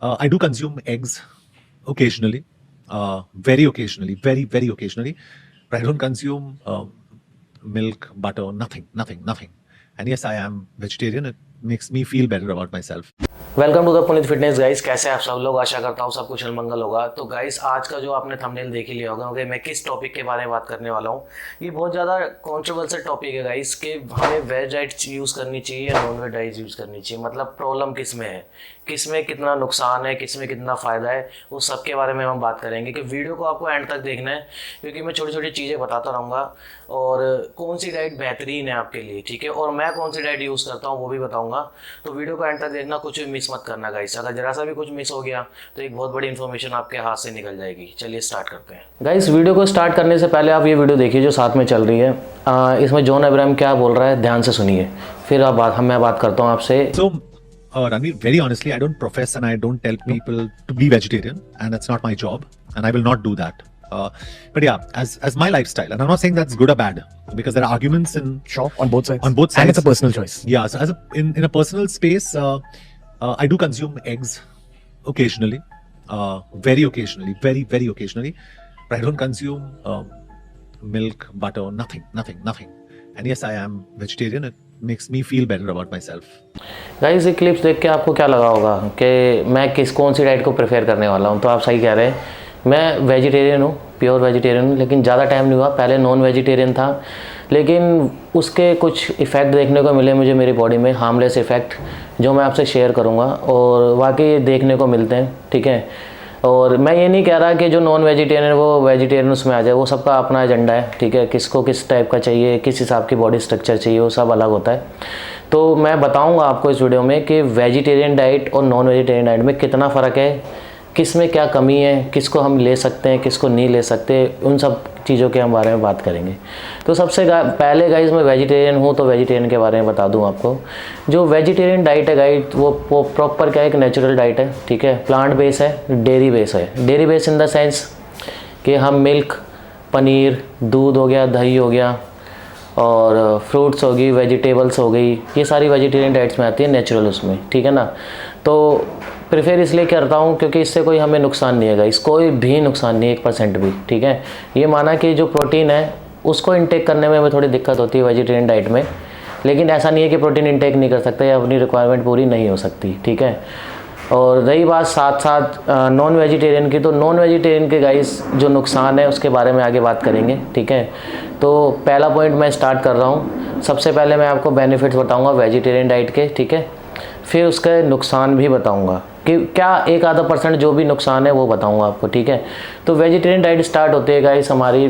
I do consume eggs occasionally, very occasionally, very, very occasionally. But I don't consume milk, butter, nothing. And yes, I am vegetarian. It makes me feel better about myself. Welcome to the Puneet fitness guys. कैसे हैं आप सब लोग? आशा करता हूँ सब कुशल मंगल होगा। तो गाइस, आज का जो आपने थंबनेल देख ही लिया होगा कि मैं किस टॉपिक के बारे में बात करने वाला हूँ। ये बहुत ज़्यादा कॉन्ट्रोवर्शियल टॉपिक है गाइस कि हमें वेज डाइट यूज़ करनी चाहिए या नॉन वेज डाइट यूज़ करनी चाहिए। मतलब प्रॉब्लम किस में है, किस में कितना नुकसान है, किस में कितना फ़ायदा है, उस सब के बारे में हम बात करेंगे। कि वीडियो को आपको एंड तक देखना है क्योंकि मैं छोटी छोटी चीज़ें बताता रहूँगा और कौन सी डाइट बेहतरीन है आपके लिए, ठीक है, और मैं कौन सी डाइट यूज़ करता हूँ वो भी बताऊँगा। तो वीडियो को एंड तक देखना, कुछ भी मिस मत करना गाइस। अगर जरा सा भी कुछ मिस हो गया तो एक बहुत बड़ी इन्फॉर्मेशन आपके हाथ से निकल जाएगी। चलिए स्टार्ट करते हैं गाइस। वीडियो को स्टार्ट करने से पहले आप ये वीडियो देखिए जो साथ में चल रही है। इसमें जॉन अब्राहम क्या बोल रहा है, ध्यान से सुनिए, फिर मैं बात करता हूँ आपसे। So, Ranveer, very honestly, I don't profess and I don't tell people to be vegetarian, and that's not my job, and I will not do that. But yeah, as my lifestyle, and I'm not saying that's good or bad, because there are arguments in on both sides. on both sides, And it's a personal choice. Yeah, so in a personal space, I do consume eggs occasionally, very occasionally, very, very occasionally, but I don't consume milk, butter, nothing. And yes, I am vegetarian. It makes me feel better about myself. Guys, ये clips देख के आपको क्या लगा होगा कि मैं कौन सी डाइट को प्रेफर करने वाला हूँ। तो आप सही कह रहे हैं, मैं वेजिटेरियन हूँ, प्योर वेजिटेरियन हूँ, लेकिन ज़्यादा टाइम नहीं हुआ। पहले नॉन वेजिटेरियन था, लेकिन उसके कुछ इफ़ेक्ट देखने को मिले मुझे मेरी बॉडी में, हार्मलेस इफ़ेक्ट, जो मैं आपसे शेयर करूँगा और वाकई ये देखने को मिलते हैं, ठीक है। और मैं ये नहीं कह रहा कि जो नॉन वेजिटेरियन है वो वेजिटेरियन उसमें आ जाए, वो सबका अपना एजेंडा है, ठीक है। किसको किस टाइप का चाहिए, किस हिसाब की बॉडी स्ट्रक्चर चाहिए, वो सब अलग होता है। तो मैं बताऊंगा आपको इस वीडियो में कि वेजिटेरियन डाइट और नॉन वेजिटेरियन डाइट में कितना फ़र्क है, किस में क्या कमी है, किसको हम ले सकते हैं, किसको नहीं ले सकते, उन सब चीज़ों के हम बारे में बात करेंगे। तो सबसे पहले गाइस, मैं वेजिटेरियन हूँ तो वेजिटेरियन के बारे में बता दूँ आपको। जो वेजिटेरियन डाइट है गाइस, वो प्रॉपर क्या है, एक नेचुरल डाइट है, ठीक है। प्लांट बेस है, डेयरी बेस है। Dairy base in the sense कि हम मिल्क, पनीर, दूध हो गया, दही हो गया और फ्रूट्स होगी, वेजिटेबल्स हो गई, ये सारी वेजिटेरियन डाइट्स में आती है, नेचुरल उसमें, ठीक है ना। तो प्रेफर इसलिए करता हूँ क्योंकि इससे कोई हमें नुकसान नहीं है, कोई भी नुकसान नहीं है, 1% भी, ठीक है। ये माना कि जो प्रोटीन है उसको इंटेक करने में हमें थोड़ी दिक्कत होती है वेजिटेरियन डाइट में, लेकिन ऐसा नहीं है कि प्रोटीन इंटेक नहीं कर सकते या अपनी रिक्वायरमेंट पूरी नहीं हो सकती, ठीक है। और रही बात साथ साथ नॉन वेजिटेरियन की, तो नॉन वेजिटेरियन के गाइस जो नुकसान है उसके बारे में आगे बात करेंगे, ठीक है। तो पहला पॉइंट मैं स्टार्ट कर रहा हूँ। सबसे पहले मैं आपको बेनिफिट्स बताऊँगा वेजिटेरियन डाइट के, ठीक है। फिर उसके नुकसान भी बताऊंगा कि क्या 1-आधा% जो भी नुकसान है वो बताऊंगा आपको, ठीक है। तो वेजिटेरियन डाइट स्टार्ट होती है गाइस हमारी,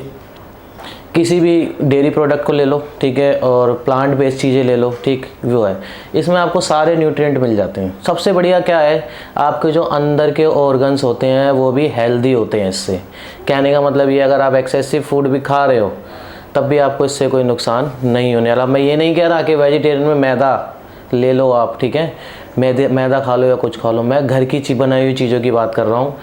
किसी भी डेयरी प्रोडक्ट को ले लो, ठीक है, और प्लांट बेस्ड चीज़ें ले लो, ठीक, वो है। इसमें आपको सारे न्यूट्रिएंट मिल जाते हैं। सबसे बढ़िया क्या है, आपके जो अंदर के ऑर्गन्स होते हैं वो भी हेल्दी होते हैं इससे। कहने का मतलब ये, अगर आप एक्सेसिव फूड भी खा रहे हो तब भी आपको इससे कोई नुकसान नहीं होने वाला। मैं ये नहीं कह रहा कि वेजिटेरियन में मैदा ले लो आप, ठीक है, मैदा खा लो या कुछ खा लो। मैं घर की बनाई हुई चीज़ों की बात कर रहा हूँ,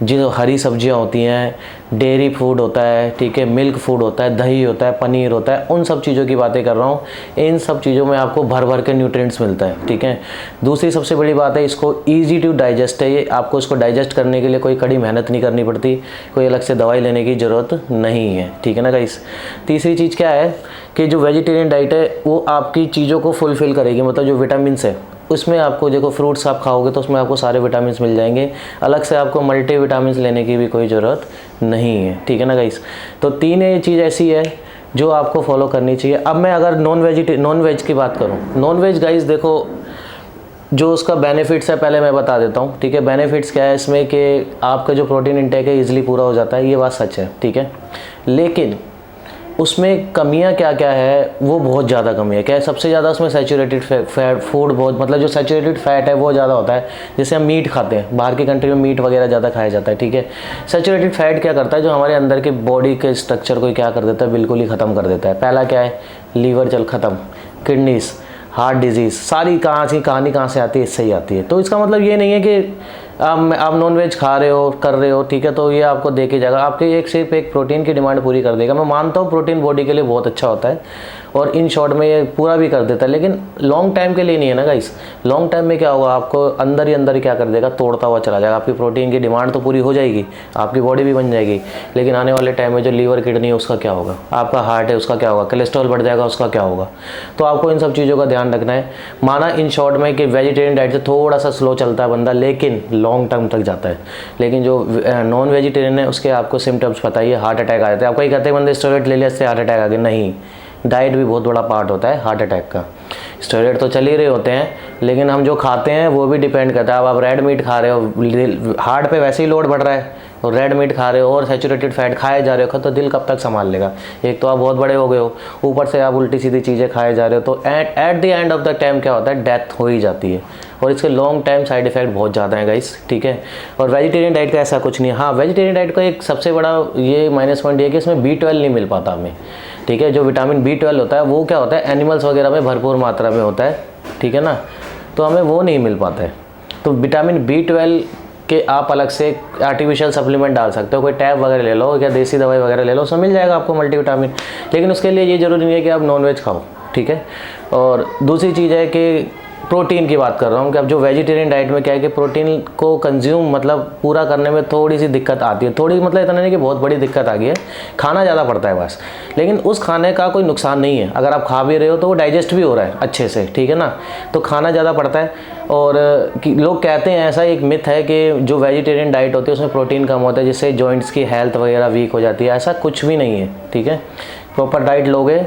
जो हरी सब्जियाँ होती हैं, डेयरी फूड होता है, ठीक है, मिल्क फूड होता है, दही होता है, पनीर होता है, उन सब चीज़ों की बातें कर रहा हूँ। इन सब चीज़ों में आपको भर भर के न्यूट्रिएंट्स मिलता है, ठीक है। दूसरी सबसे बड़ी बात है, इसको ईजी टू डाइजेस्ट है। ये आपको इसको डाइजेस्ट करने के लिए कोई कड़ी मेहनत नहीं करनी पड़ती, कोई अलग से दवाई लेने की ज़रूरत नहीं है, ठीक है ना गाइस। तीसरी चीज़ क्या है कि जो वेजिटेरियन डाइट है वो आपकी चीज़ों को फुलफ़िल करेगी, मतलब जो विटामिन्स है उसमें आपको, देखो फ्रूट्स आप खाओगे तो उसमें आपको सारे विटामिन्स मिल जाएंगे, अलग से आपको मल्टी विटामिन्स लेने की भी कोई ज़रूरत नहीं है, ठीक है ना गाइस। तो 3 ये चीज़ ऐसी है जो आपको फॉलो करनी चाहिए। अब मैं अगर नॉन वेज की बात करूँ, नॉन वेज गाइस देखो, जो उसका बेनिफिट्स है पहले मैं बता देता हूँ, ठीक है। बेनिफिट्स क्या है इसमें कि आपका जो प्रोटीन इंटेक है ईजिली पूरा हो जाता है, ये बात सच है, ठीक है। लेकिन उसमें कमियां क्या क्या है, वो बहुत ज़्यादा कमी है। क्या है, सबसे ज़्यादा उसमें सैचुरेटेड फैट फूड, बहुत मतलब जो सैचुरेटेड फैट है वो ज़्यादा होता है। जैसे हम मीट खाते हैं, बाहर की कंट्री में मीट वगैरह ज़्यादा खाया जाता है, ठीक है। सैचुरेटेड फैट क्या करता है, जो हमारे अंदर के बॉडी के स्ट्रक्चर को क्या कर देता है, बिल्कुल ही ख़त्म कर देता है। पहला क्या है, लीवर जल ख़त्म, किडनीज, हार्ट डिजीज़, सारी कहानी कहाँ से आती है, इससे ही आती है। तो इसका मतलब ये नहीं है कि आप नॉन वेज खा रहे हो, कर रहे हो, ठीक है, तो ये आपको दे के जाएगा, आपके सिर्फ एक प्रोटीन की डिमांड पूरी कर देगा। मैं मानता हूँ प्रोटीन बॉडी के लिए बहुत अच्छा होता है और इन शॉर्ट में ये पूरा भी कर देता है, लेकिन लॉन्ग टाइम के लिए नहीं है ना गाइस। लॉन्ग टाइम में क्या होगा, आपको अंदर ही क्या कर देगा, तोड़ता हुआ चला जाएगा। आपकी प्रोटीन की डिमांड तो पूरी हो जाएगी, आपकी बॉडी भी बन जाएगी, लेकिन आने वाले टाइम में जो लीवर किडनी है उसका क्या होगा, आपका हार्ट है उसका क्या होगा, कोलेस्ट्रॉल बढ़ जाएगा उसका क्या होगा। तो आपको इन सब चीज़ों का ध्यान रखना है। माना इन शॉर्ट में कि वेजिटेरियन डाइट से थोड़ा सा स्लो चलता है बंदा, लेकिन लॉन्ग टर्म तक जाता है। लेकिन जो नॉन वेजिटेरियन है उसके आपको सिम्टम्स पता ही है, हार्ट अटैक आ जाते हैं। आप कहीं कहते हैं बंदे स्टेरॉइड ले लिया इससे हार्ट अटैक आ गया, नहीं, डाइट भी बहुत बड़ा पार्ट होता है हार्ट अटैक का। स्टेरॉइड तो चल ही रहे होते हैं, लेकिन हम जो खाते हैं वो भी डिपेंड करता है। अब आप रेड मीट खा रहे हो, हार्ट पे वैसे ही लोड बढ़ रहा है, और रेड मीट खा रहे हो और सैचुरेटेड फैट खाए जा रहे हो, तो दिल कब तक संभाल लेगा। एक तो आप बहुत बड़े हो गए हो, ऊपर से आप उल्टी सीधी चीज़ें खाए जा रहे हो, तो at the end of the time क्या होता है, डेथ हो ही जाती है। और इसके लॉन्ग टाइम साइड इफेक्ट बहुत ज़्यादा है गाइस, ठीक है। और वेजिटेरियन डाइट का ऐसा कुछ नहीं है। हाँ, वेजिटेरियन डाइट का एक सबसे बड़ा ये माइनस पॉइंट ये है कि इसमें B12 नहीं मिल पाता हमें, ठीक है। जो विटामिन B12 होता है वो क्या होता है, एनिमल्स वगैरह में भरपूर मात्रा में होता है, ठीक है ना, तो हमें वो नहीं मिल पाता है। तो विटामिन B12 के आप अलग से आर्टिफिशियल सप्लीमेंट डाल सकते हो, कोई टैब वगैरह ले लो या देसी दवाई वगैरह ले लो, उसमें मिल जाएगा आपको मल्टीविटामिन। लेकिन उसके लिए ये ज़रूरी नहीं है कि आप नॉनवेज खाओ, ठीक है। और दूसरी चीज़ है कि प्रोटीन की बात कर रहा हूँ कि अब जो वेजिटेरियन डाइट में क्या है कि प्रोटीन को कंज्यूम मतलब पूरा करने में थोड़ी सी दिक्कत आती है। थोड़ी मतलब इतना नहीं कि बहुत बड़ी दिक्कत आ गई है, खाना ज़्यादा पड़ता है बस। लेकिन उस खाने का कोई नुकसान नहीं है, अगर आप खा भी रहे हो तो वो डाइजेस्ट भी हो रहा है अच्छे से, ठीक है ना। तो खाना ज़्यादा पड़ता है। और लोग कहते हैं, ऐसा एक मिथ है कि जो वेजिटेरियन डाइट होती है उसमें प्रोटीन कम होता है जिससे जॉइंट्स की हेल्थ वगैरह वीक हो जाती है। ऐसा कुछ भी नहीं है, ठीक है। प्रॉपर डाइट लोगे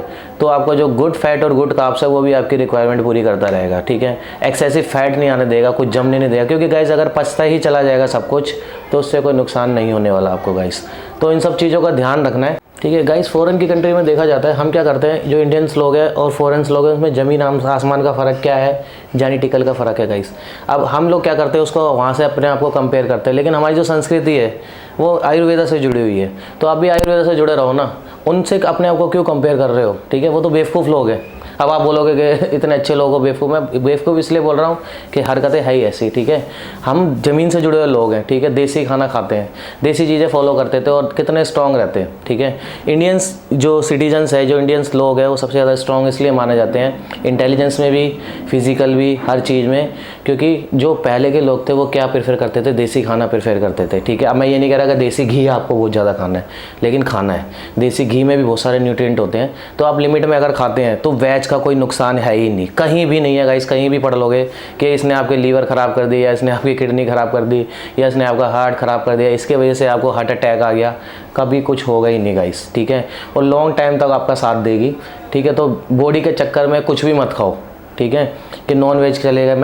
तो आपका जो गुड फैट और गुड कार्ब्स है वो भी आपकी रिक्वायरमेंट पूरी करता रहेगा, ठीक है। एक्सेसिव फैट नहीं आने देगा, कुछ जमने नहीं देगा, क्योंकि गाइस अगर पचता ही चला जाएगा सब कुछ तो उससे कोई नुकसान नहीं होने वाला आपको गाइस। तो इन सब चीज़ों का ध्यान रखना है, ठीक है गाइस। फॉरेन की कंट्री में देखा जाता है, हम क्या करते हैं, जो इंडियंस लोग हैं और फॉरेन्स लोग हैं, उसमें ज़मीन आसमान का फ़र्क क्या है, जेनेटिकल का फ़र्क है गाइस। अब हम लोग क्या करते हैं, उसको वहाँ से अपने आप को कंपेयर करते हैं, लेकिन हमारी जो संस्कृति है वो आयुर्वेदा से जुड़ी हुई है। तो आप भी आयुर्वेदा से जुड़े रहो ना, उनसे अपने आप को क्यों कंपेयर कर रहे हो, ठीक है। वो तो बेवकूफ़ लोग हैं। अब आप बोलोगे कि इतने अच्छे लोगों को बेवकूफ़, मैं बेवकूफ़ इसलिए बोल रहा हूँ कि हरकतें है ही ऐसी, ठीक है। हम ज़मीन से जुड़े हुए लोग हैं, ठीक है, देसी खाना खाते हैं, देसी चीज़ें फॉलो करते थे और कितने स्ट्रॉन्ग रहते हैं, ठीक है। इंडियंस जो सिटीजन्स है, जो इंडियंस लोग हैं, वो सबसे ज़्यादा स्ट्रॉन्ग इसलिए माने जाते हैं, इंटेलिजेंस में भी, फिजिकल भी, हर चीज़ में, क्योंकि जो पहले के लोग थे वो क्या प्रेफर करते थे, देसी खाना प्रेफर करते थे, ठीक है। अब मैं ये नहीं कह रहा कि देसी घी आपको बहुत ज़्यादा खाना है, लेकिन खाना है। देसी घी में भी बहुत सारे न्यूट्रिएंट होते हैं, तो आप लिमिट में अगर खाते हैं तो वेज का कोई नुकसान है ही नहीं, कहीं भी नहीं है गाइस। कहीं भी पढ़ लोगे कि इसने आपके लीवर ख़राब कर दी, या इसने आपकी किडनी ख़राब कर दी, या इसने आपका हार्ट ख़राब कर दिया, इसके वजह से आपको हार्ट अटैक आ गया, कभी कुछ होगा ही नहीं गाइस, ठीक है। और लॉन्ग टाइम तक आपका साथ देगी, ठीक है। तो बॉडी के चक्कर में कुछ भी मत खाओ, ठीक है, कि नॉन वेज चलेगा।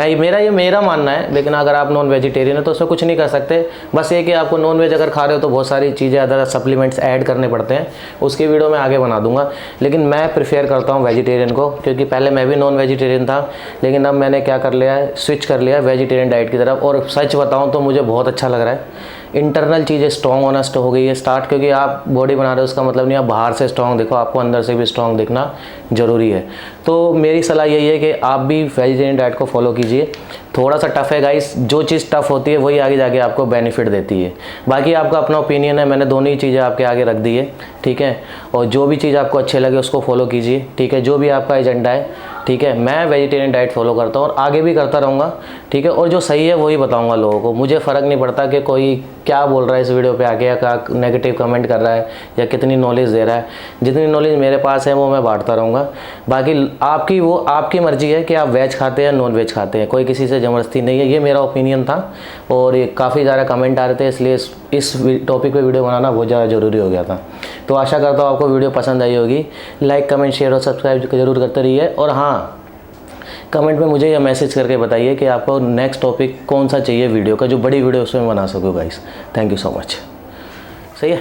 मेरा मानना है, लेकिन अगर आप नॉन वेजिटेरियन है तो उसमें कुछ नहीं कर सकते। बस ये कि आपको नॉन वेज अगर खा रहे हो तो बहुत सारी चीज़ें, अदर सप्लीमेंट्स ऐड करने पड़ते हैं, उसकी वीडियो मैं आगे बना दूंगा। लेकिन मैं प्रेफर करता हूँ वेजिटेरियन को, क्योंकि पहले मैं भी नॉन वेजिटेरियन था, लेकिन अब मैंने क्या कर लिया है, स्विच कर लिया वेजिटेरियन डाइट की तरफ। और सच बताऊँ तो मुझे बहुत अच्छा लग रहा है। इंटरनल चीज़ें स्ट्रॉन्ग होना हो गई है स्टार्ट, क्योंकि आप बॉडी बना रहे हो उसका मतलब नहीं आप बाहर से स्ट्रॉन्ग दिखो, आपको अंदर से भी स्ट्रॉन्ग दिखना ज़रूरी है। तो मेरी सलाह यही है कि आप भी वेजिटेरियन डाइट को फॉलो कीजिए। थोड़ा सा टफ है गाइस, जो चीज़ टफ होती है वही आगे जाके आपको बेनिफिट देती है। बाकी आपका अपना ओपिनियन है, मैंने दोनों ही चीज़ें आपके आगे रख दी है, ठीक है। और जो भी चीज़ आपको अच्छे लगे उसको फॉलो कीजिए, ठीक है, जो भी आपका एजेंडा है, ठीक है। मैं वेजिटेरियन डाइट फॉलो करता हूँ और आगे भी करता रहूँगा, ठीक है। और जो सही है वही बताऊँगा लोगों को। मुझे फ़र्क नहीं पड़ता कि कोई क्या बोल रहा है इस वीडियो पे आके, या क्या नेगेटिव कमेंट कर रहा है, या कितनी नॉलेज दे रहा है। जितनी नॉलेज मेरे पास है वो मैं बांटता रहूँगा। बाकी वो आपकी मर्ज़ी है कि आप वेज खाते हैं या नॉन वेज खाते हैं, कोई किसी से ज़बरदस्ती नहीं है। ये मेरा ओपिनियन था और ये काफ़ी ज़्यादा कमेंट आ रहे थे, इसलिए इस टॉपिक पे वीडियो बनाना बहुत ज़्यादा ज़रूरी हो गया था। तो आशा करता हूँ आपको वीडियो पसंद आई होगी। लाइक, कमेंट, शेयर और सब्सक्राइब ज़रूर करते रहिए। और हाँ, कमेंट में मुझे यह मैसेज करके बताइए कि आपको नेक्स्ट टॉपिक कौन सा चाहिए वीडियो का, जो बड़ी वीडियो उसमें बना सकूँ guys. Thank you so much. सही है।